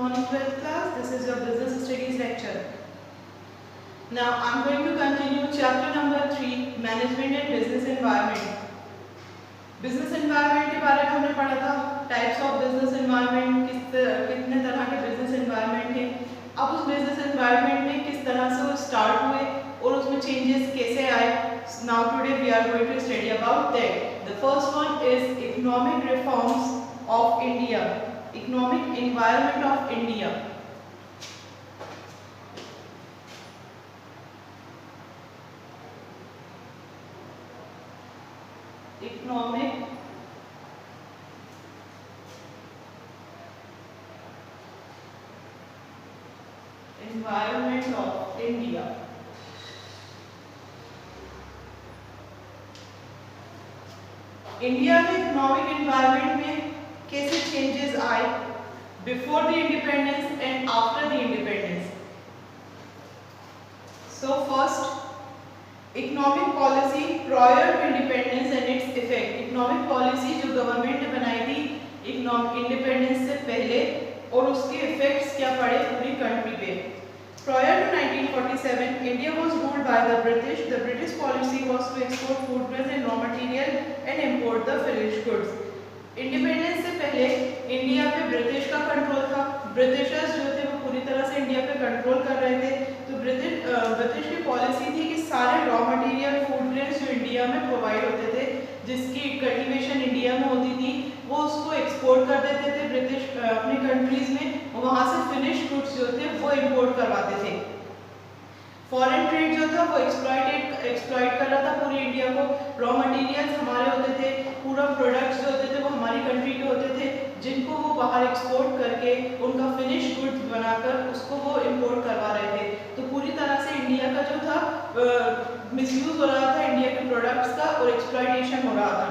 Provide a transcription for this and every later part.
morning 12th class. This is your business studies lecture. Now I am going to continue chapter number 3, management and business environment. Business environment के बारे में हमने पढ़ा था, types of business environment, कितने तरह के business environment हैं, अब उस business environment में किस तरह से वो start हुए और उसमें changes कैसे आए. Now today we are going to study about that. The first one is economic reforms of India. Economic environment of India. Economic environment of India. India में इकोनॉमिक एनवायरनमेंट में कैसे चेंजेस आए before the independence and after the independence. So first, economic policy prior to independence and its effect. Economic policy जो government ने बनाई थी economic independence से पहले और उसके इफेक्ट्स क्या पड़े पूरी कंट्री पे. Prior to 1947, India was ruled by the British. The British policy was to export food grains and raw material and import the finished goods. Independence से पहले इंडिया पे ब्रिटिश का कंट्रोल था. ब्रिटिशर्स जो थे वो पूरी तरह से इंडिया पे कंट्रोल कर रहे थे. तो ब्रिटिश की पॉलिसी थी कि सारे रॉ मटेरियल फूड ग्रेन्स जो इंडिया में प्रोवाइड होते थे, जिसकी कल्टीवेशन इंडिया में होती थी, वो उसको एक्सपोर्ट कर देते थे ब्रिटिश अपने कंट्रीज में. वहाँ से फिनिश गुड्स जो थे वो इंपोर्ट करवाते थे. फॉरेन ट्रेड जो था वो एक्सप्लॉइट कर रहा था पूरी इंडिया को. रॉ मटेरियल्स हमारे होते थे, पूरा प्रोडक्ट्स जो होते थे वो हमारी कंट्री के होते थे, जिनको वो बाहर एक्सपोर्ट करके उनका फिनिश गुड्स बनाकर उसको वो इंपोर्ट करवा रहे थे. तो पूरी तरह से इंडिया का जो था मिसयूज हो रहा था इंडिया के प्रोडक्ट्स का और एक्सप्लॉइटेशन हो रहा था.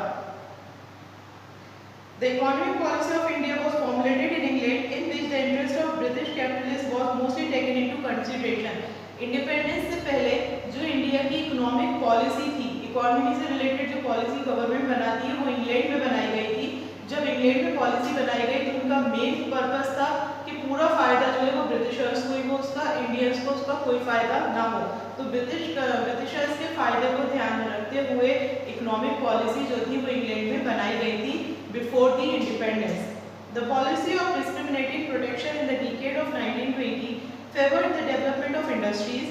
The economic policy of India was formulated in England, in which the interest of British capitalists was mostly taken into consideration. Independence से पहले जो इंडिया की इकोनॉमिक पॉलिसी थी, इकोनॉमी से रिलेटेड जो पॉलिसी गवर्नमेंट बनाती है वो इंग्लैंड में बनाई गई थी. जब इंग्लैंड में पॉलिसी बनाई गई तो उनका मेन पर्पस था कि पूरा फायदा जो है वो ब्रिटिशर्स को ही हो, उसका इंडियंस को उसका कोई फायदा ना हो. तो ब्रिटिशर्स के फायदे को ध्यान में रखते हुए इकोनॉमिक पॉलिसी जो थी वो इंग्लैंड में बनाई गई थी before the independence. The policy of discriminating protection in the decade of 1920 favored the development of industries.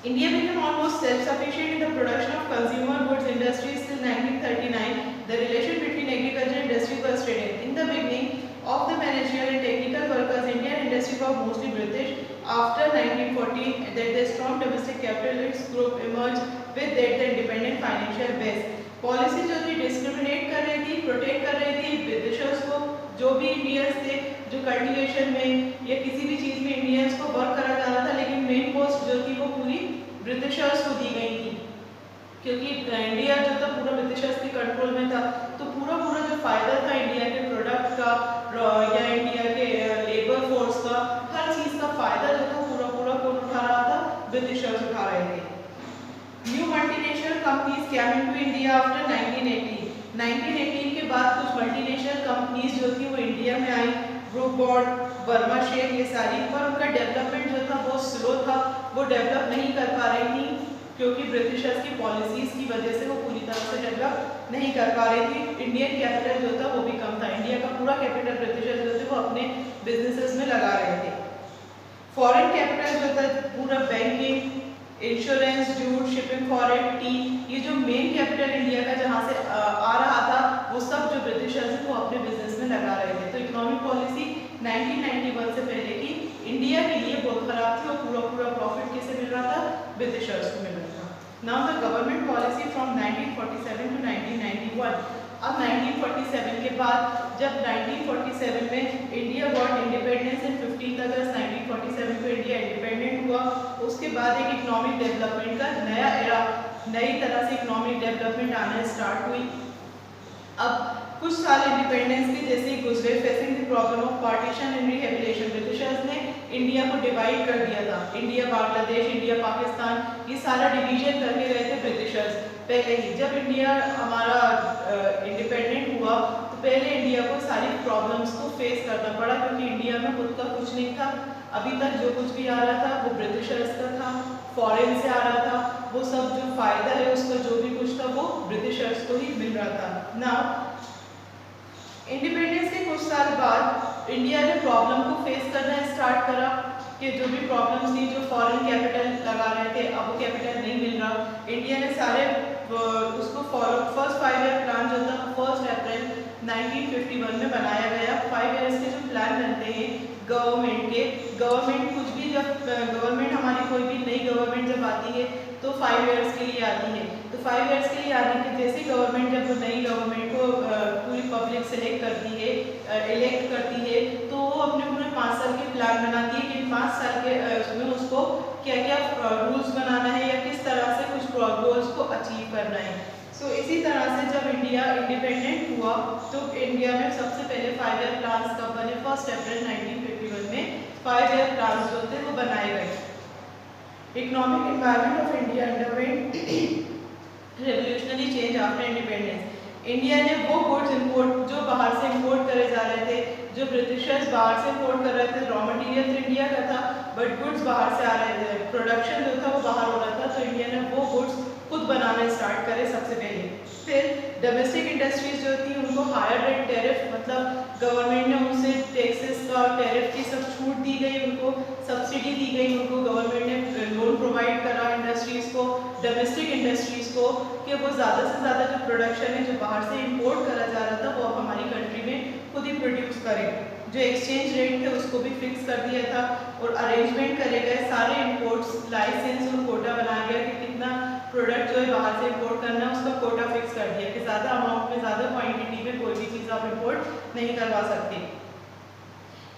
India became almost self-sufficient in the production of consumer goods industries till 1939. The relation between agriculture and industry was strained. In the beginning of the managerial and technical workers, Indian industry was mostly British. After 1940, that the strong domestic capitalist group emerged with that the independent financial base. Policy जो थी discriminate कर रही थी, protect कर रही थी Britishers को. जो भी इंडियंस थे जो कल्टीवेशन में या किसी भी चीज़ में इंडियंस को वर्क करा जा रहा था, लेकिन मेन पोस्ट जो थी वो पूरी ब्रिटिशर्स को दी गई थी, क्योंकि इंडिया जो था पूरा ब्रिटिशर्स के कंट्रोल में था. तो पूरा जो फायदा था इंडिया के प्रोडक्ट का या इंडिया के लेबर फोर्स का, हर चीज़ का फायदा जो था पूरा कौन उठा रहा था? ब्रिटिशर्स उठा रहे थे. New multinational companies came into India after 1980. 1918 के बाद कुछ मल्टीनेशनल कंपनीज जो थी वो इंडिया में आई. ब्रूक बॉन्ड, बर्मा शेयर, ये सारी, पर उनका डेवलपमेंट जो था वो स्लो था. वो डेवलप नहीं कर पा रही थी क्योंकि ब्रिटिशर्स की पॉलिसीज की वजह से वो पूरी तरह से डेवलप नहीं कर पा रही थी. इंडियन कैपिटल जो था वो भी कम था. इंडिया का पूरा कैपिटल ब्रिटिशर्स जो थे वो अपने बिजनेसेस में लगा रहे थे. फॉरेन कैपिटल जो था पूरा banking, insurance, jute, shipping, foreign, T, ये जो मेन कैपिटल इंडिया का जहाँ से आ रहा था वो सब जो ब्रिटिशर्स थे वो अपने बिजनेस में लगा रहे थे. तो इकोनॉमिक पॉलिसी 1991 से पहले की इंडिया के लिए बहुत खराब थी और पूरा प्रॉफिट किसे मिल रहा था? ब्रिटिशर्स को मिल रहा था. Now the government policy from 1947 to 1991. अब 1947 के बाद जब 1947 में इंडिया गॉट इंडिपेंडेंस एंड 15 अगस्त 1947 को इंडिया इंडिपेंडेंट हुआ, उसके बाद एक इकोनॉमिक डेवलपमेंट का नया एरा, नई तरह से इकोनॉमिक डेवलपमेंट आना स्टार्ट हुई. अब कुछ साल इंडिपेंडेंस के जैसे ही गुजरे, facing the problem of partition and rehabilitation, Britishers ने इंडिया को डिवाइड कर दिया था. इंडिया बांग्लादेश, इंडिया पाकिस्तान, ये सारा डिवीजन करके गए थे ब्रिटिशर्स पहले ही. जब इंडिया हमारा इंडिपेंडेंट हुआ तो पहले इंडिया को सारी प्रॉब्लम्स को को फेस करना पड़ा, क्योंकि इंडिया में खुद का कुछ नहीं था। अभी तक जो कुछ भी आ रहा था वो ब्रिटिशर्स का था, फॉरेन से आ रहा था, वो सब जो फायदा है उसका जो भी कुछ था वो ब्रिटिशर्स को ही मिल रहा था ना। इंडिपेंडेंस के कुछ साल बाद इंडिया ने प्रॉब्लम को फेस करना स्टार्ट करा कि जो भी प्रॉब्लम्स थी, जो फॉरेन कैपिटल लगा रहे थे, अब वो कैपिटल नहीं मिल रहा। इंडिया ने सारे उसको फॉलो, फर्स्ट 5 ईयर प्लान जो था 1 अप्रैल 1951 में बनाया गया। 5 ईयर्स के जो प्लान बनते हैं गवर्नमेंट के, गवर्नमेंट कुछ भी जब गवर्नमेंट हमारी कोई भी नई गवर्नमेंट जब आती है तो 5 ईयर्स के लिए आती है। तो 5 ईयर्स के लिए आने के जैसे गवर्नमेंट जब नई गवर्नमेंट को पूरी पब्लिक सेलेक्ट करती है, इलेक्ट करती है, तो वो अपने पूरे 5 साल के प्लान बनाती है कि 5 साल के उसमें उसको क्या क्या रूल्स बनाना है या किस तरह से कुछ गोल्स को अचीव करना है। सो इसी तरह से जब इंडिया इंडिपेंडेंट हुआ तो इंडिया में सबसे पहले 5 ईयर प्लान्स कब बने? 1 अप्रैल 1951 में 5 ईयर प्लान्स जो थे वो बनाए गए। Economic environment of India underwent revolutionary change after independence. India ने वो गुड्स इंपोर्ट जो बाहर से इंपोर्ट करे जा रहे थे, जो ब्रिटिशर्स बाहर से इंपोर्ट कर रहे थे, रॉ मटेरियल तो इंडिया का था बट गुड्स बाहर से आ रहे थे, प्रोडक्शन जो था वो बाहर हो रहा था, तो इंडिया ने वो गुड्स खुद बनाना स्टार्ट करे सबसे पहले। फिर डोमेस्टिक इंडस्ट्रीज जो थी उनको हायर रेट टैरिफ, मतलब गवर्नमेंट ने उनसे टैक्सेस का टैरिफ की सब छूट दी गई, उनको सब्सिडी दी गई, उनको गवर्नमेंट ने लोन प्रोवाइड करा इंडस्ट्रीज़ को, डोमेस्टिक इंडस्ट्रीज़ को, कि वो ज़्यादा से ज़्यादा जो प्रोडक्शन है जो बाहर से इंपोर्ट करा जा रहा था वो अब हमारी कंट्री में खुद ही प्रोड्यूस करें। जो एक्सचेंज रेट थे उसको भी फिक्स कर दिया था और अरेंजमेंट करे गए सारे इंपोर्ट्स, लाइसेंस और कोटा बनाया गया कि कितना प्रोडक्ट जो है बाहर से इंपोर्ट करना है उसका कोटा फिक्स कर दिया कि ज़्यादा अमाउंट में, ज़्यादा क्वांटिटी में कोई भी चीज़ आप इंपोर्ट नहीं करवा सकते।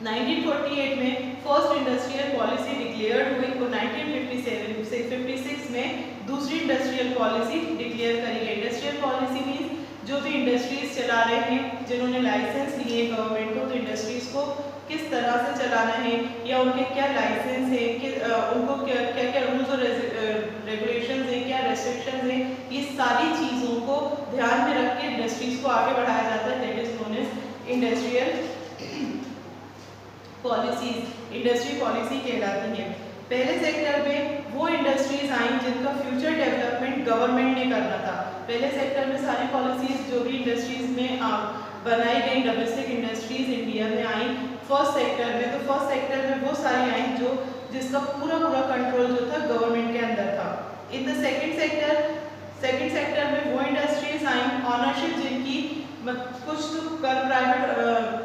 1948 में फर्स्ट इंडस्ट्रियल पॉलिसी डिक्लेयर्ड हुई और 1956 में दूसरी इंडस्ट्रियल पॉलिसी डिक्लेयर करी गई। इंडस्ट्रियल पॉलिसी मीन्स जो भी इंडस्ट्रीज चला रहे हैं, जिन्होंने लाइसेंस लिए गवर्नमेंट को, तो इंडस्ट्रीज को किस तरह से चलाना है या उनके क्या लाइसेंस है, कि उनको क्या क्या रूल्स और रेगुलेशंस हैं, क्या रेस्ट्रिक्शंस हैं, ये सारी चीज़ों को ध्यान में रख के इंडस्ट्रीज को आगे बढ़ाया जाता है। That is known as industrial policies. Industry policy कहलाती है। पहले सेक्टर में वो इंडस्ट्रीज आई जिनका फ्यूचर डेवलपमेंट गवर्नमेंट ने करना था। पहले सेक्टर में सारी पॉलिसीज जो भी इंडस्ट्रीज में बनाई गई, डोमेस्टिक इंडस्ट्रीज इंडिया में आई फर्स्ट सेक्टर में, तो फर्स्ट सेक्टर में वो सारी आई जो जिसका पूरा कंट्रोल जो था गवर्नमेंट के अंदर था। इन द सेकेंड सेक्टर में वो इंडस्ट्रीज आई ऑनरशिप जिनकी कुछ तो कर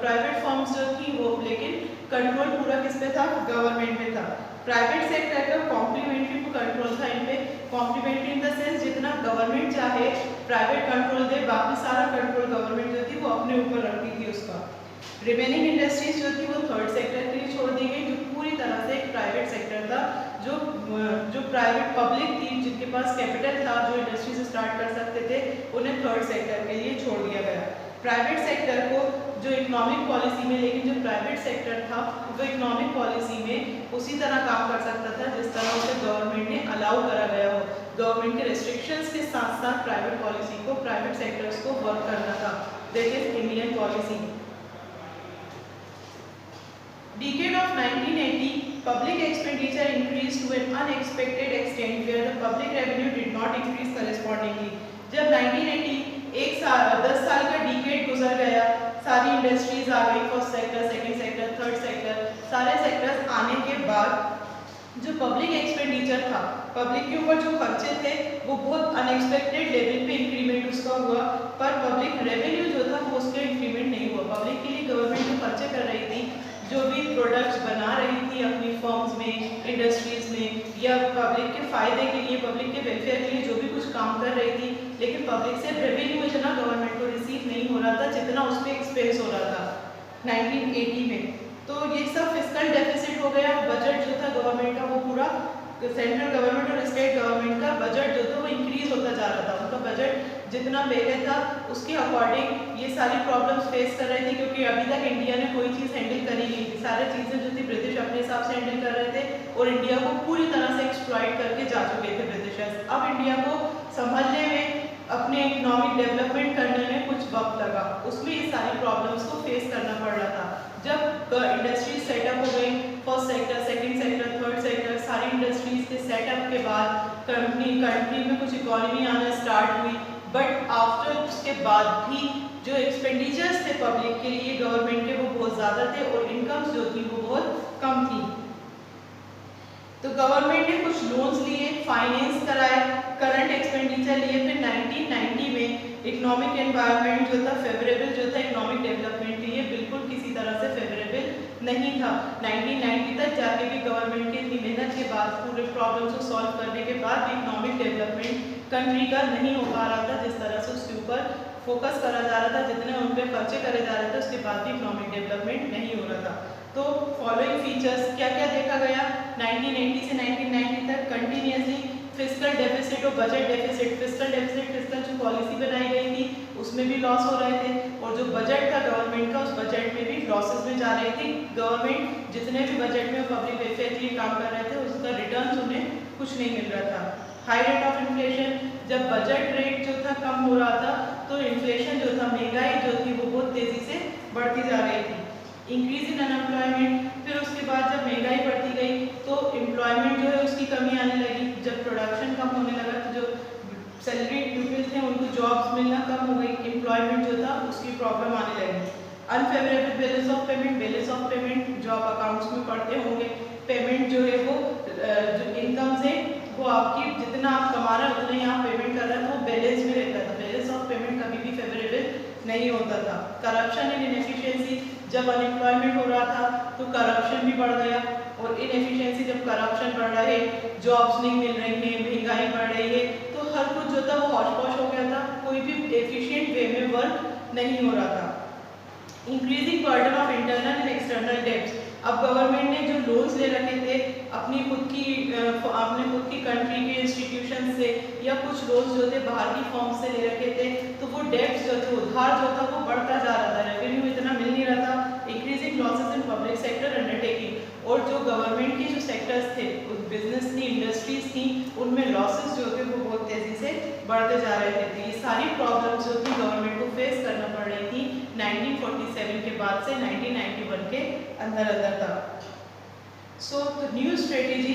प्राइवेट फर्म्स जो थी वो, लेकिन कंट्रोल पूरा किस पे था? गवर्नमेंट पे था। प्राइवेट सेक्टर का कॉम्प्लीमेंट्री कंट्रोल था इन पे। कॉम्प्लीमेंट्री इन द सेंस जितना गवर्नमेंट चाहे प्राइवेट कंट्रोल दे, बाकी सारा कंट्रोल गवर्नमेंट जो थी वो अपने ऊपर रखती थी उसका। रिमेनिंग इंडस्ट्रीज जो थी वो थर्ड सेक्टर के लिए छोड़ दी गई, जो पूरी तरह से एक प्राइवेट सेक्टर था, जो प्राइवेट पब्लिक थी जिनके पास कैपिटल था, जो इंडस्ट्रीज स्टार्ट कर सकते थे, उन्हें थर्ड सेक्टर के लिए छोड़ दिया गया। प्राइवेट सेक्टर को जो इकोनॉमिक पॉलिसी में, लेकिन जो प्राइवेट सेक्टर था वो इकोनॉमिक पॉलिसी में उसी तरह काम कर सकता था जिस तरह उसे गवर्नमेंट ने अलाउ करा गया हो। गवर्नमेंट के रेस्ट्रिक्शंस के साथ साथ प्राइवेट पॉलिसी को, प्राइवेट सेक्टर्स को वर्क करना था। That is Indian policy. Decade of 1980, public expenditure increased to an unexpected extent where the public revenue did not increase correspondingly. जब 1980 10 साल का डिकेड गुजर गया, सारी इंडस्ट्रीज आ गई, first sector, second sector, third sector, सारे सेक्टर्स आने के बाद जो पब्लिक एक्सपेंडिचर था, पब्लिक के ऊपर जो खर्चे थे वो बहुत अनएक्सपेक्टेड लेवल पे इंक्रीमेंट उसका हुआ, पर पब्लिक रेवेन्यू जो था वो उसके इंक्रीमेंट नहीं हुआ। पब्लिक के लिए गवर्नमेंट जो खर्चे कर रही थी, जो भी प्रोडक्ट्स बना रही थी अपनी फर्म्स में, इंडस्ट्रीज में, या पब्लिक के फ़ायदे के लिए, पब्लिक के वेलफेयर के लिए जो भी कुछ काम कर रही थी, लेकिन पब्लिक से रेवेन्यू इतना गवर्नमेंट को रिसीव नहीं हो रहा था जितना उस पर एक्सपेंस हो रहा था 1980 में। तो ये सब फिस्कल डेफिसिट हो गया। बजट जो था गवर्नमेंट का वो पूरा, सेंट्रल गवर्नमेंट और स्टेट गवर्नमेंट का बजट जो था वो इंक्रीज होता जा रहा था। उनका बजट जितना पहले था उसके अकॉर्डिंग ये सारी प्रॉब्लम्स फेस कर रहे थे, क्योंकि अभी तक इंडिया ने कोई चीज़ हैंडल करी नहीं थी। सारी चीज़ें जो थी ब्रिटिश अपने हिसाब से हैंडल कर रहे थे और इंडिया को पूरी तरह से एक्सप्लॉइट करके जा चुके थे ब्रिटिशर्स। अब इंडिया को संभलने में, अपने इकोनॉमिक डेवलपमेंट करने में कुछ वक्त लगा, उसमें ये सारी प्रॉब्लम्स को फेस करना पड़ रहा था। इकोनॉमी आना स्टार्ट हुई, बट आफ्टर उसके बाद भी जो एक्सपेंडिचर्स थे पब्लिक के लिए गवर्नमेंट के वो बहुत ज़्यादा थे और इनकम्स जो थी वो बहुत कम थी। तो गवर्नमेंट ने कुछ लोन्स लिए, फाइनेंस कराए, करंट एक्सपेंडिचर लिए, फिर 1990 में इकोनॉमिक एनवायरनमेंट जो था फेवरेबल जो था इकोनॉमिक डेवलपमेंट के लिए बिल्कुल किसी तरह से फेवरेबल नहीं था। 1990 तक जाके भी गवर्नमेंट की इतनी मेहनत के बाद, पूरे प्रॉब्लम्स को सॉल्व करने के बाद भी इकोनॉमिक डेवलपमेंट कंट्री का नहीं हो पा रहा था जिस तरह से उसके ऊपर फोकस करा जा रहा था, जितने उन पर खर्चे करे जा रहे थे उसके बाद भी इकोनॉमिक डेवलपमेंट नहीं हो रहा था। तो फॉलोइंग फीचर्स क्या क्या देखा गया 1980 से 1990 तक कंटिन्यूसली फिस्कल डेफिसिट और बजट डेफिसिट। फिस्कल जो पॉलिसी बनाई गई थी उसमें भी लॉस हो रहे थे और जो बजट था गवर्नमेंट का उस बजट में भी लॉसेस में जा रही थी। गवर्नमेंट जितने भी बजट में पब्लिक वेलफेयर के लिए काम कर रहे थे उसका रिटर्न उन्हें कुछ नहीं मिल रहा था। हाई रेट ऑफ इन्फ्लेशन, जब बजट रेट जो था कम हो रहा था तो इन्फ्लेशन जो था, महंगाई जो थी वो बहुत तेजी से बढ़ती जा रही थी। इंक्रीज इन अनएम्प्लॉयमेंट, फिर उसके बाद जब महंगाई बढ़ती गई तो एम्प्लॉयमेंट जो है उसकी कमी आने लगी। जब प्रोडक्शन कम होने लगा तो जो सैलरी पीपल थे उनको जॉब्स मिलना कम हो गई, एम्प्लॉयमेंट जो था उसकी प्रॉब्लम आने लगी। अनफेवरेबल बैलेंस ऑफ पेमेंट जो आप अकाउंट्स में पढ़ते होंगे, पेमेंट जो है वो जो इनकम से वो आपकी जितना आप कमा रहे हैं उतना ही आप पेमेंट कर रहे हैं तो वो बैलेंस में रहता था। बैलेंस ऑफ पेमेंट कभी भी फेवरेबल नहीं होता था। करप्शन एंड इनएफिशिएंसी, जब अनएम्प्लॉयमेंट हो रहा था तो करप्शन भी बढ़ गया और इनएफिशिएंसी, जब करप्शन बढ़ रहा है, जॉब्स नहीं मिल रही हैं, महंगाई बढ़ रही है तो हर कुछ जो था वो हौश पौश हो गया था, कोई भी एफिशिएंट वे में वर्क नहीं हो रहा था। Increasing burden of internal and external debts, अब गवर्नमेंट ने जो लोन्स ले रखे थे अपनी खुद की कंट्री के इंस्टीट्यूशन से या कुछ लोन्स जो थे बाहर की फर्म से ले रखे थे तो वो डेब्ट्स जो थे, उधार जो था वो बढ़ता जा रहा था, रेवेन्यू इतना मिल नहीं रहा था। Increasing losses in public sector undertaking, और जो गवर्नमेंट के जो सेक्टर्स थे, बिजनेस थी, इंडस्ट्रीज थी, उनमें लॉसेस जो थे वो बहुत तेजी से बढ़ते जा रहे थे। तो ये सारी प्रॉब्लम्स जो थी गवर्नमेंट को फेस करना पड़ रही थी 1947 के बाद से 1991 के अंदर तक। So new strategy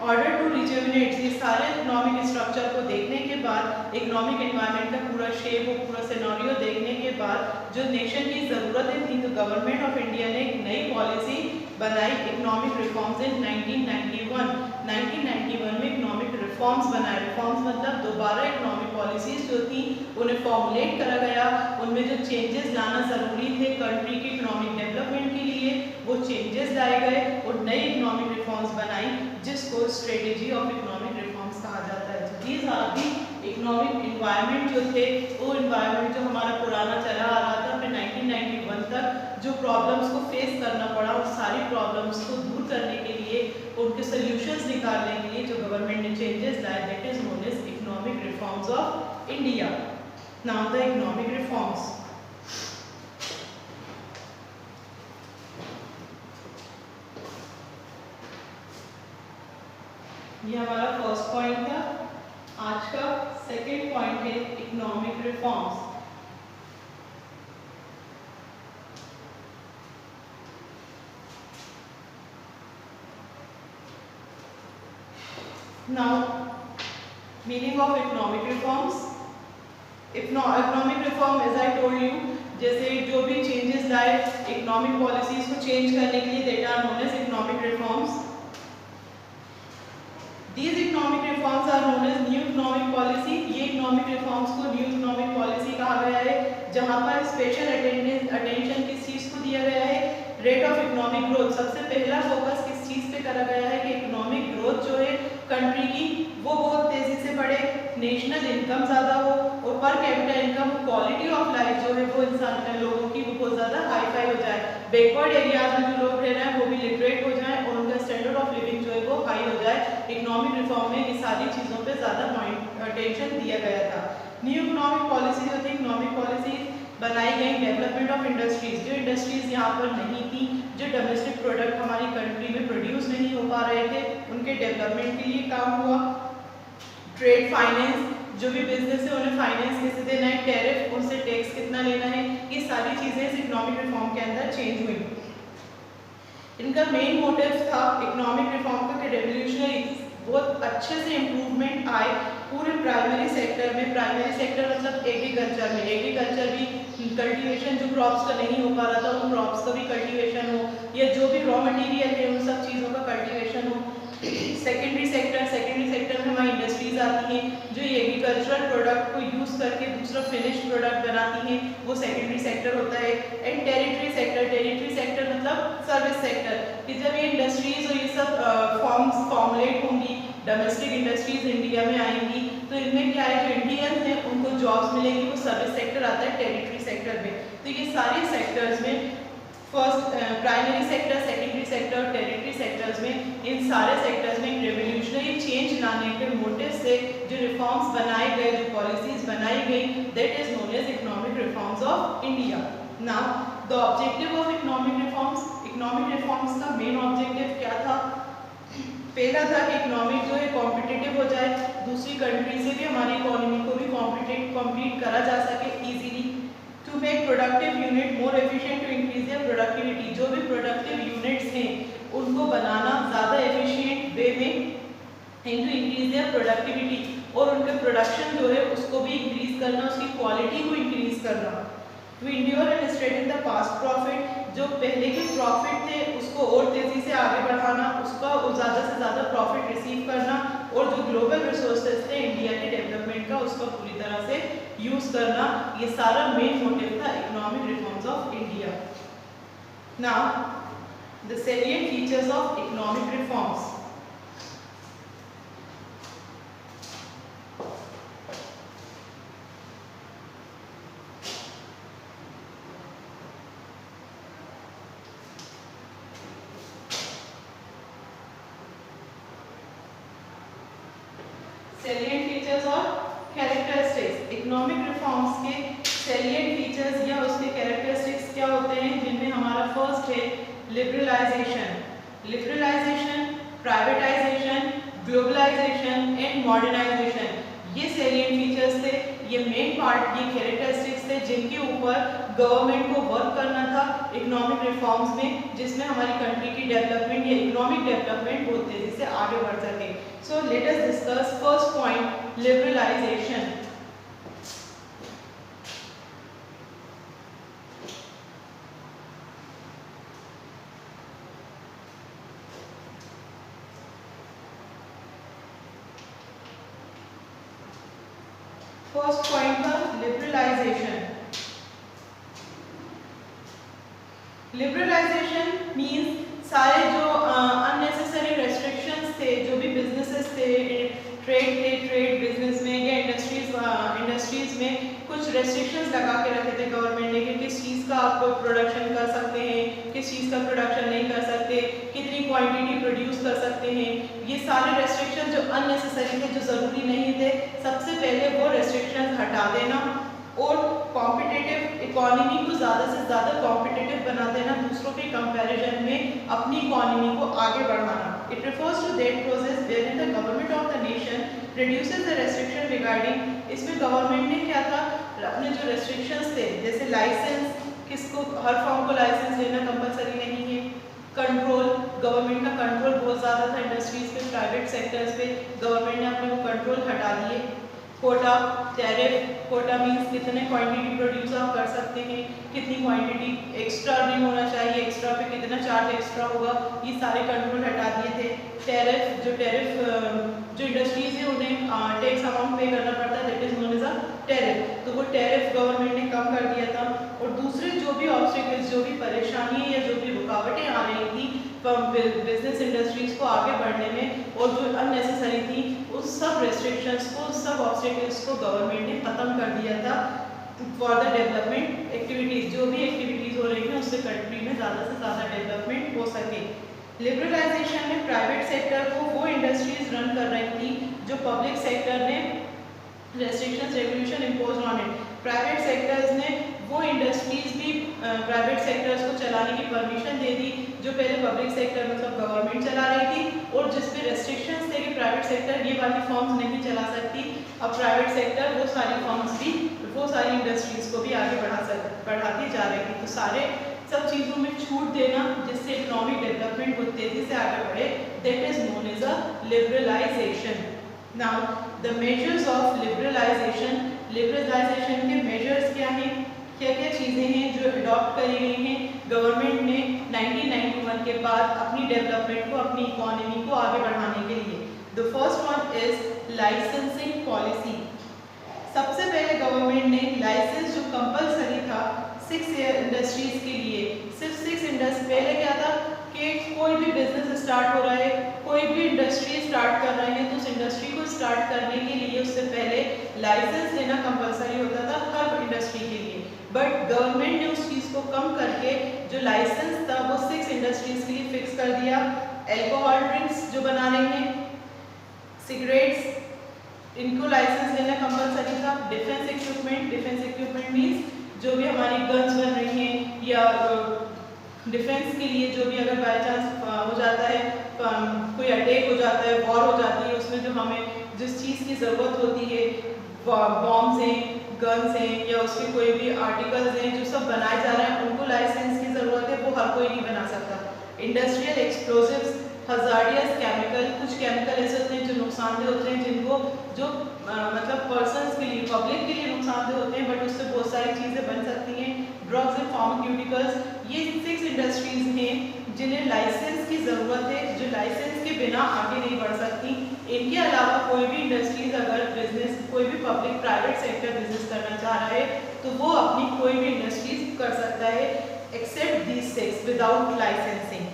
order to rejuvenate, ये सारे इकोनॉमिक स्ट्रक्चर को देखने के बाद, इकोनॉमिक एनवायरनमेंट का पूरा शेप और पूरा सिनेरियो देखने के बाद जो नेशन की ज़रूरतें थी तो गवर्नमेंट ऑफ इंडिया ने एक नई पॉलिसी बनाई, इकोनॉमिक रिफॉर्म्स इन 1991। 1991 में इकोनॉमिक रिफॉर्म्स बनाए। रिफॉर्म्स मतलब दोबारा इकोनॉमिक पॉलिसीज जो थी उन्हें फॉर्मुलेट करा गया, उनमें जो चेंजेस लाना ज़रूरी थे कंट्री की इकोनॉमिक डेवलपमेंट के लिए वो चेंजेस लाए गए और नई इकोनॉमिक रिफॉर्म्स बनाई जिसको स्ट्रेटेजी ऑफ इकोनॉमिक रिफॉर्म्स कहा जाता है। These are the economic environment जो थे, वो इन्वायरमेंट जो हमारा पुराना चला आ रहा था, फिर 1991 तक जो प्रॉब्लम्स को फेस करना पड़ा, उन सारी प्रॉब्लम्स को दूर करने के लिए, उनके सोल्यूशंस निकालने के लिए जो गवर्नमेंट ने चेंजेस लाए, that is known as economic reforms of India. Now the economic reforms, ये हमारा फर्स्ट पॉइंट था। आज का सेकेंड पॉइंट है economic reforms. Now, meaning of economic reforms. Economic reform, as I told you, जैसे जो भी चेंजेस लाए इकोनॉमिक पॉलिसीज को चेंज करने के लिए, that are known as economic reforms. These economic reforms are known as new economic policy. ये economic reforms को न्यू इकोनॉमिक पॉलिसी कहा गया है, जहाँ पर स्पेशल अटेंशन किस चीज़ को दिया गया है, रेट ऑफ इकोनॉमिक ग्रोथ। सबसे पहला फोकस किस चीज़ पे करा गया है कि इकोनॉमिक ग्रोथ जो है कंट्री की वो बहुत तेज़ी से बढ़े, नेशनल इनकम ज़्यादा हो और per capita income, quality of life जो है वो इंसान लोगों की वो बहुत ज़्यादा हाई फाई हो जाए, बैकवर्ड एरियाज में जो लोग रह रहे हैं वो भी लिटरेट हो जाए और उनका स्टैंडर्ड ऑफ लिविंग जो है वो हाई हो जाए। इकोनॉमिक रिफॉर्म में ये सारी चीज़ों पे ज़्यादा अटेंशन दिया गया था। न्यू इकोनॉमिक पॉलिसी जो थी, इकोनॉमिक पॉलिसी बनाई गई डेवलपमेंट ऑफ इंडस्ट्रीज, जो इंडस्ट्रीज यहाँ पर नहीं थी, जो डोमेस्टिक प्रोडक्ट हमारी कंट्री में प्रोड्यूस नहीं हो पा रहे थे, उनके डेवलपमेंट के लिए काम हुआ। ट्रेड फाइनेंस, जो भी बिजनेस है उन्हें फाइनेंस कैसे देना है, टैरिफ, उनसे टैक्स कितना लेना है, ये सारी चीज़ें इस इकोनॉमिक रिफॉर्म के अंदर चेंज हुई। इनका मेन मोटिव था इकोनॉमिक रिफॉर्म का कि रेवोल्यूशनरी बहुत अच्छे से इम्प्रूवमेंट आए पूरे प्राइमरी सेक्टर में, प्राइमरी सेक्टर मतलब एग्रीकल्चर में, एग्रीकल्चर भी कल्टीवेशन जो क्रॉप्स का नहीं हो पा रहा था उन क्रॉप्स का भी कल्टीवेशन हो, या जो भी रॉ मटेरियल है उन सब चीज़ों का कल्टीवेशन हो। सेकेंडरी सेक्टर, सेकेंडरी सेक्टर में हमारी इंडस्ट्रीज आती हैं जो ये एग्रीकल्चरल प्रोडक्ट को यूज़ करके दूसरा फिनिश प्रोडक्ट बनाती हैं, वो सेकेंडरी सेक्टर होता है। And territory sector, territory sector मतलब सर्विस सेक्टर, कि जब ये इंडस्ट्रीज और ये सब फॉर्मुलेट होंगी, डोमेस्टिक इंडस्ट्रीज इंडिया में आएंगी, तो इनमें क्या है, जो इंडियंस हैं उनको जॉब्स मिलेंगी, वो सर्विस सेक्टर आता है टेरिटरी सेक्टर में। तो ये सारे सेक्टर्स में, first primary sector, secondary sector, territory sectors में, इन सारे सेक्टर्स में एक रेवोल्यूशनरी चेंज लाने के मोटिव से जो रिफॉर्म्स बनाए गए, जो पॉलिसीज बनाई गई, that is known as economic reforms of India. Now the objective of economic reforms, economic reforms का मेन ऑब्जेक्टिव क्या था? पहला था कि इकोनॉमिक जो है कॉम्पिटिटिव हो जाए, दूसरी कंट्री से भी हमारी इकोनॉमी को भी कॉम्पीट करा जा सके easily. To make productive unit more efficient to increase their productivity, जो भी प्रोडक्टिव यूनिट्स हैं उनको बनाना ज़्यादा एफिशिएंट वे में, and to increase their productivity, और उनके प्रोडक्शन जो है उसको भी इंक्रीज करना, उसकी क्वालिटी को इंक्रीज करना। To endure and strengthen the past profit, जो पहले के प्रॉफिट थे उसको और तेज़ी से आगे बढ़ाना, उसका ज़्यादा से ज़्यादा प्रॉफिट रिसीव करना, और जो ग्लोबल रिसोर्सेज थे इंडिया के डेवलपमेंट का उसका पूरी तरह से यूज़ करना, ये सारा मेन मोटिव था economic reforms of India. Now the salient features of economic reforms. Salient features और कैरेक्टरिस्टिक्स, इकोनॉमिक रिफॉर्म्स के सैलिएंट फीचर्स या उसके कैरेक्टरिस्टिक्स क्या होते हैं, जिनमें हमारा फर्स्ट है liberalisation, liberalisation, privatisation, globalisation and modernisation, ये सैलिएंट फीचर्स थे, ये मेन पार्ट, ये कैरेक्टरिस्टिक्स थे जिनके ऊपर गवर्नमेंट को वर्क करना था इकोनॉमिक रिफॉर्म्स में, जिसमें हमारी कंट्री की डेवलपमेंट या इकोनॉमिक डेवलपमेंट बहुत तेजी से आगे बढ़ सके। So let us discuss first point, liberalisation. First point था लिबरलाइजेशन। लिबरलाइजेशन मीन्स सारे जो अननेसेसरी रेस्ट्रिक्शंस थे, जो भी बिजनेसेस थे, ट्रेड बिजनेस में या इंडस्ट्रीज में कुछ रेस्ट्रिक्शंस लगा के रखे थे गवर्नमेंट ने कि किस चीज़ का आप प्रोडक्शन कर सकते हैं, किस चीज़ का प्रोडक्शन नहीं कर सकते, कितनी क्वांटिटी प्रोड्यूस कर सकते हैं, ये सारे रेस्ट्रिक्शन जो अननेसेसरी थे, जो ज़रूरी नहीं थे, सबसे पहले वो रेस्ट्रिक्शन हटा देना और कॉम्पिटिटिव इकोनॉमी को ज़्यादा से ज़्यादा कॉम्पिटिटिव बना देना, दूसरों के कंपैरिजन में अपनी इकोनॉमी को आगे बढ़ाना। It refers to that process wherein the government of the nation reduces the restriction regarding, इसमें गवर्नमेंट ने क्या था, अपने जो रेस्ट्रिक्शंस थे, जैसे लाइसेंस, किसको हर फॉर्म को लाइसेंस लेना कंपलसरी नहीं है, कंट्रोल, गवर्नमेंट का कंट्रोल बहुत ज़्यादा था इंडस्ट्रीज पे, प्राइवेट सेक्टर्स पे, गवर्नमेंट ने अपने वो कंट्रोल हटा दिए। कोटा, टैरिफ, कोटा मीन्स कितने क्वांटिटी प्रोड्यूस आप कर सकते हैं, कितनी क्वांटिटी, एक्स्ट्रा नहीं होना चाहिए, एक्स्ट्रा पे कितना चार्ज एक्स्ट्रा होगा, ये सारे कंट्रोल हटा दिए थे। टैरिफ, जो इंडस्ट्रीज है उन्हें टैक्स अमाउंट पे करना पड़ता है, that is known as a tariff, तो वो टैरिफ गवर्नमेंट ने कम कर दिया था। और दूसरे जो भी ऑब्स्टिकल्स, जो भी परेशानी या जो भी रुकावटें आ रही थी बिजनेस इंडस्ट्रीज को आगे बढ़ने में और जो अननेसेसरी थी, उस सब रेस्ट्रिक्शंस को, उस सब ऑब्स्टिकल्स को गवर्नमेंट ने ख़त्म कर दिया था फॉर द डेवलपमेंट एक्टिविटीज़, जो भी एक्टिविटीज़ हो रही हैं उससे कंट्री में ज़्यादा से ज़्यादा डेवलपमेंट हो सके। लिबरलाइजेशन में प्राइवेट सेक्टर को वो इंडस्ट्रीज रन कर रही थी जो पब्लिक सेक्टर ने restrictions regulation impose on it, private sectors ने वो इंडस्ट्रीज भी प्राइवेट सेक्टर्स को चलाने की परमिशन दे दी जो पहले पब्लिक सेक्टर मतलब गवर्नमेंट चला रही थी, और जिस पे रेस्ट्रिक्शंस थे कि प्राइवेट सेक्टर ये वाली फर्म्स नहीं चला सकती, अब प्राइवेट सेक्टर वो सारी फर्म्स भी, वो सारी इंडस्ट्रीज को भी आगे बढ़ाती जा रही थी। तो सारे सब चीज़ों में छूट देना जिससे इकोनॉमिक डेवलपमेंट बहुत तेज़ी से आगे बढ़े, that is known as a liberalisation. Now the measures of liberalisation, liberalisation के मेजर्स क्या हैं, क्या क्या चीज़ें हैं जो अडॉप्ट करी गई हैं गवर्नमेंट ने 1991 के बाद अपनी डेवलपमेंट को, अपनी इकोनॉमी को आगे बढ़ाने के लिए। The first one is licensing policy. सबसे पहले गवर्नमेंट ने लाइसेंस जो कंपलसरी था 6 इंडस्ट्रीज के लिए, सिर्फ 6 इंडस्ट्री, पहले क्या था कि कोई भी बिजनेस स्टार्ट हो रहा है, कोई भी इंडस्ट्री स्टार्ट कर रहे हैं, तो उस इंडस्ट्री को स्टार्ट करने के लिए उससे पहले लाइसेंस लेना कंपलसरी होता था हर इंडस्ट्री के लिए। बट गवर्नमेंट ने उस चीज़ को कम करके जो लाइसेंस था वो 6 इंडस्ट्रीज के लिए फिक्स कर दिया। एल्कोहल ड्रिंक्स जो बना रही हैं, सिगरेट्स, इनको लाइसेंस लेना कंपलसरी था। Defence equipment, defence equipment means जो भी हमारी गन्स बन रही हैं या डिफेंस के लिए जो भी अगर बाई चांस हो जाता है, कोई अटैक हो जाता है, वॉर हो जाती है, उसमें जो हमें जिस चीज़ की ज़रूरत होती है, बॉम्ब्स हैं, गन्स हैं या उसके कोई भी आर्टिकल्स हैं जो सब बनाए जा रहे हैं, उनको लाइसेंस की ज़रूरत है, वो हर कोई नहीं बना सकता। इंडस्ट्रियल एक्सप्लोजिव्स, हजार्डियस केमिकल, कुछ केमिकल ऐसे होते हैं जो नुकसानदेह होते हैं, जिनको जो मतलब पर्सन्स के लिए, पब्लिक के लिए नुकसानदेह होते हैं, बट उससे बहुत सारी चीज़ें बन सकती हैं। ड्रग्स एंड फार्मास्यूटिकल्स, ये 6 इंडस्ट्रीज हैं जिन्हें लाइसेंस की ज़रूरत है, जो लाइसेंस के बिना आगे नहीं बढ़ सकती। इनके अलावा कोई भी इंडस्ट्रीज अगर बिजनेस, कोई भी पब्लिक प्राइवेट सेक्टर बिजनेस करना चाह रहा है तो वो अपनी कोई भी इंडस्ट्रीज कर सकता है except these 6 without licensing.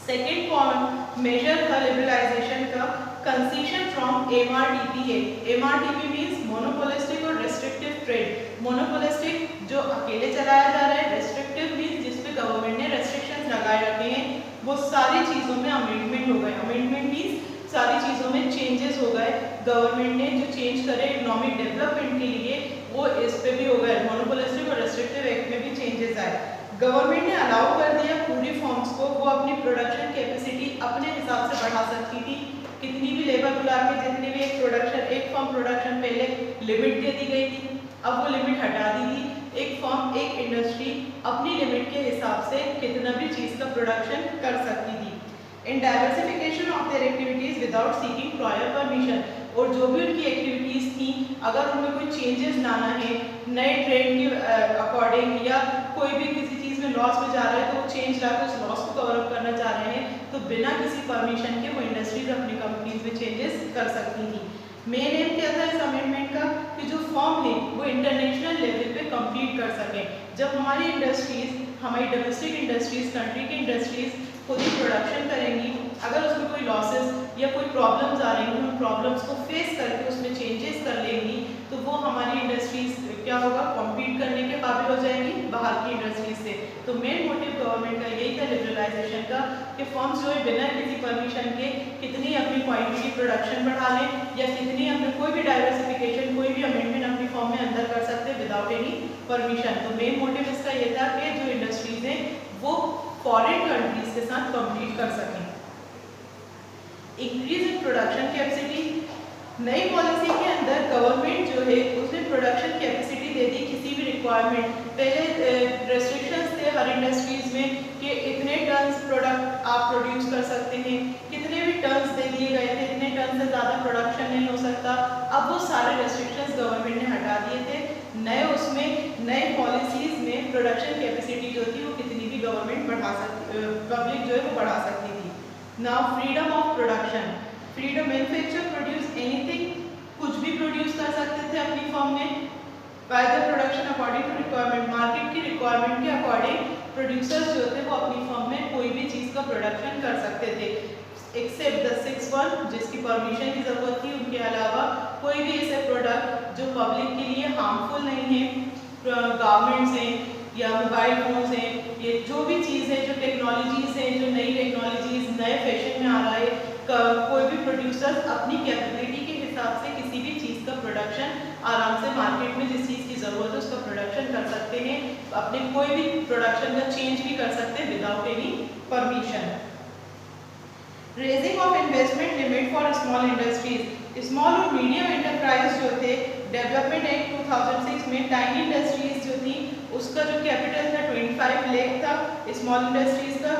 Second point major था लिबरलाइजेशन का, कंसेशन फ्रॉम MRTP है। MRTP मीन्स मोनोपोलिस्टिक और रेस्ट्रिक्टिव ट्रेड। मोनोपोलिस्टिक जो अकेले चलाया जा रहा है, रेस्ट्रिक्टिव मीन्स जिसपे गवर्नमेंट ने रेस्ट्रिक्शंस लगाए रखे हैं, वो सारी चीज़ों में अमेंडमेंट हो गए। अमेंडमेंट मीन्स सारी चीज़ों में चेंजेस हो गए। गवर्नमेंट ने जो चेंज करे इकोनॉमिक डेवलपमेंट के लिए, वो इस पे भी हो गए। मोनोपोलिस्टिक और रेस्ट्रिक्टिव एक्ट में भी चेंजेस आए। गवर्नमेंट ने अलाउ कर दिया पूरी फॉर्म्स को, वो अपनी प्रोडक्शन कैपेसिटी अपने हिसाब से बढ़ा सकती थी। कितनी भी लेबर बुला के जितनी भी एक फॉर्म प्रोडक्शन पहले लिमिट दे दी गई थी, अब वो लिमिट हटा दी थी। एक फॉर्म, एक इंडस्ट्री अपनी लिमिट के हिसाब से कितना भी चीज़ का प्रोडक्शन कर सकती थी। In diversification of their activities without seeking prior permission, और जो भी उनकी एक्टिविटीज़ थी अगर उनमें कोई चेंजेस लाना है नए ट्रेंड के अकॉर्डिंग, या कोई भी किसी चीज़ में लॉस में जा रहा है तो वो चेंज लाकर उस लॉस को कवर अप करना चाह रहे हैं, तो बिना किसी परमिशन के वो इंडस्ट्रीज अपनी कंपनीज में चेंजेस कर सकती थी। मेन एम क्या था इस अमेंडमेंट का कि जो फॉर्म है वो इंटरनेशनल लेवल पे कम्पीट कर सकें। जब हमारी इंडस्ट्रीज, हमारी डोमेस्टिक इंडस्ट्रीज, कंट्री की इंडस्ट्रीज खुद ही प्रोडक्शन करेंगी, अगर उसमें कोई लॉसेस या कोई प्रॉब्लम्स आ रही हैं, उन प्रॉब्लम्स को फेस करके उसमें चेंजेस कर लेंगी, तो वो हमारी इंडस्ट्रीज क्या होगा, कॉम्पीट करने के काबिल हो जाएंगी बाहर की इंडस्ट्रीज से। तो मेन मोटिव गवर्नमेंट का यही था लिबरलाइजेशन का कि फर्म्स जो है बिना किसी परमिशन के कितनी अपनी क्वांटिटी प्रोडक्शन बढ़ा लें या कितनी अपने कोई भी डाइवर्सिफिकेशन, कोई भी अमेंडमेंट अपनी फॉर्म में अंदर कर सकते हैं विदाउट एनी परमिशन। तो मेन मोटिव इसका ये था कि जो इंडस्ट्रीज हैं वो फॉरेन कंट्रीज के साथ कम्पीट कर सकें। इंक्रीज इन प्रोडक्शन कैपेसिटी, नई पॉलिसी के अंदर गवर्नमेंट जो है उसने प्रोडक्शन कैपेसिटी दे दी किसी भी रिक्वायरमेंट। पहले रेस्ट्रिक्शंस थे हर इंडस्ट्रीज में कि इतने टन्स प्रोडक्ट आप प्रोड्यूस कर सकते हैं, कितने भी टन्स दे दिए गए थे, इतने टन से ज़्यादा प्रोडक्शन नहीं हो सकता। अब वो सारे रेस्ट्रिक्शंस गवर्नमेंट ने हटा दिए थे। नए उसमें नए पॉलिसीज़ में प्रोडक्शन कैपेसिटी जो थी वो कितनी भी गवर्नमेंट बढ़ा सकती, पब्लिक जो है वो बढ़ा सकती थी। Now freedom of production, freedom, manufacture produce anything, कुछ भी प्रोड्यूस कर सकते थे अपनी फॉर्म में by the production according to requirement, market की रिक्वायरमेंट के अकॉर्डिंग प्रोड्यूसर्स जो थे वो अपनी फॉर्म में कोई भी चीज़ का प्रोडक्शन कर सकते थे एक्सेप्ट द 6(1) जिसकी परमिशन की ज़रूरत थी। उनके अलावा कोई भी ऐसे प्रोडक्ट जो पब्लिक के लिए हार्मफुल नहीं है, गारमेंट्स हैं या मोबाइल फोन्स हैं, ये जो भी चीज़ है, जो टेक्नोलॉजीज़ हैं, जो नई टेक्नोलॉजीज़ नए फैशन में आ रहा है, कोई भी प्रोड्यूसर अपनी कैपेबिलिटी के हिसाब से किसी भी चीज़ का प्रोडक्शन आराम से मार्केट में जिस चीज़ की ज़रूरत है उसका प्रोडक्शन कर सकते हैं, अपने कोई भी प्रोडक्शन का चेंज भी कर सकते हैं without any permission. Raising of investment limit for small industries, small और मीडियम एंटरप्राइज जो थे डेवलपमेंट एक्ट 2006 में टाइनी इंडस्ट्रीज जो थी उसका जो कैपिटल था 25 लाख था स्मॉल इंडस्ट्रीज का।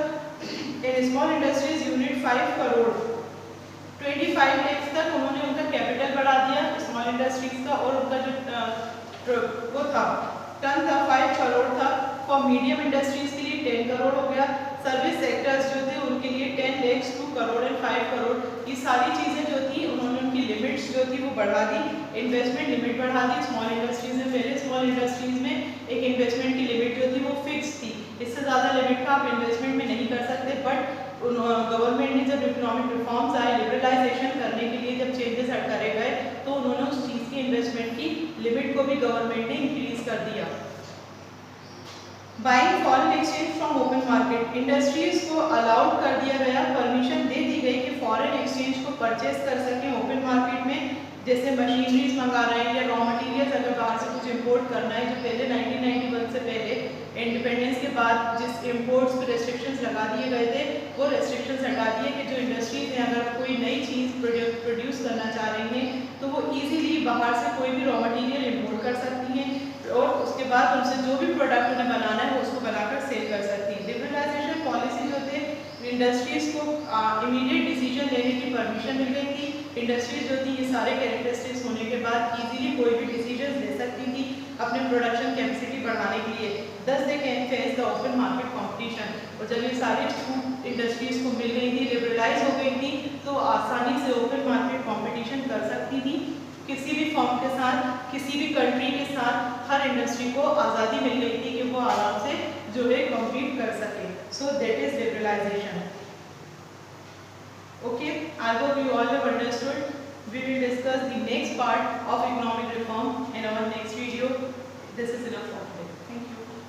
In small industries unit 5 crore 25 lakh तक उन्होंने उनका कैपिटल बढ़ा दिया स्मॉल इंडस्ट्रीज का, और उनका जो वो था टर्न था 5 करोड़ था। फॉर मीडियम इंडस्ट्रीज के लिए 10 करोड़ हो गया। सर्विस सेक्टर्स जो थे उनके लिए 10 लाख 2 करोड़ एंड 5 करोड़, ये सारी चीज़ें जो थी उन्होंने उनकी लिमिट्स जो थी वो बढ़ा दी, इन्वेस्टमेंट लिमिट बढ़ा दी स्मॉल इंडस्ट्रीज में। पहले स्मॉल इंडस्ट्रीज में एक इन्वेस्टमेंट की लिमिट जो थी वो फिक्स थी, इससे ज़्यादा लिमिट का आप इन्वेस्टमेंट में नहीं कर सकते। बट गवर्नमेंट ने जब इकोनॉमिक रिफॉर्म्स आए, लिबरलाइजेशन करने के लिए जब चेंजेस करे गए, तो उन्होंने उस चीज़ की इन्वेस्टमेंट की लिमिट को भी गवर्नमेंट ने इंक्रीज कर दिया। Buying foreign exchange from open market, industries को अलाउड कर दिया गया, परमिशन दे दी गई कि फॉरेन एक्सचेंज को परचेज कर सकें ओपन मार्केट में। जैसे मशीनरीज मंगा रहे हैं या रॉ मटेरियल्स अगर बाहर से कुछ इंपोर्ट करना है, जो पहले 1991 से पहले इंडिपेंडेंस के बाद जिस इंपोर्ट्स पे रेस्ट्रिक्शंस लगा दिए गए थे, वो रेस्ट्रिक्शंस हटा दिए कि जो इंडस्ट्रीज हैं अगर कोई नई चीज़ प्रोड्यूस करना चाह रही हैं तो वो इजीली बाहर से कोई भी रॉ मटेरियल इंपोर्ट कर सकती हैं, और उसके बाद उनसे जो भी प्रोडक्ट उन्हें बनाना है वो उसको बनाकर सेल कर सकती हैं। लिबरलाइजेशन पॉलिसी जो थे, इंडस्ट्रीज को इमीडिएट डिसीजन लेने की परमिशन मिल गई थी। इंडस्ट्रीज जो थी ये सारे कैरेक्टरिस्टिक्स होने के बाद इजीली कोई भी डिसीजन ले सकती थी अपने प्रोडक्शन कैपेसिटी बढ़ाने के लिए। दस they can face the open market competition, और जब ये सारी छूट इंडस्ट्रीज को मिल गई थी, लिबरलाइज हो गई थी, तो आसानी से ओपन मार्केट कंपटीशन कर सकती थी किसी भी फॉर्म के साथ, किसी भी कंट्री के साथ। हर इंडस्ट्री को आज़ादी मिल गई थी कि वो आराम से जो है कम्पीट कर सके। So that is liberalisation. Okay, I hope you all have understood. We will discuss the next part of economic reform in our next video. This is enough for today. Thank you.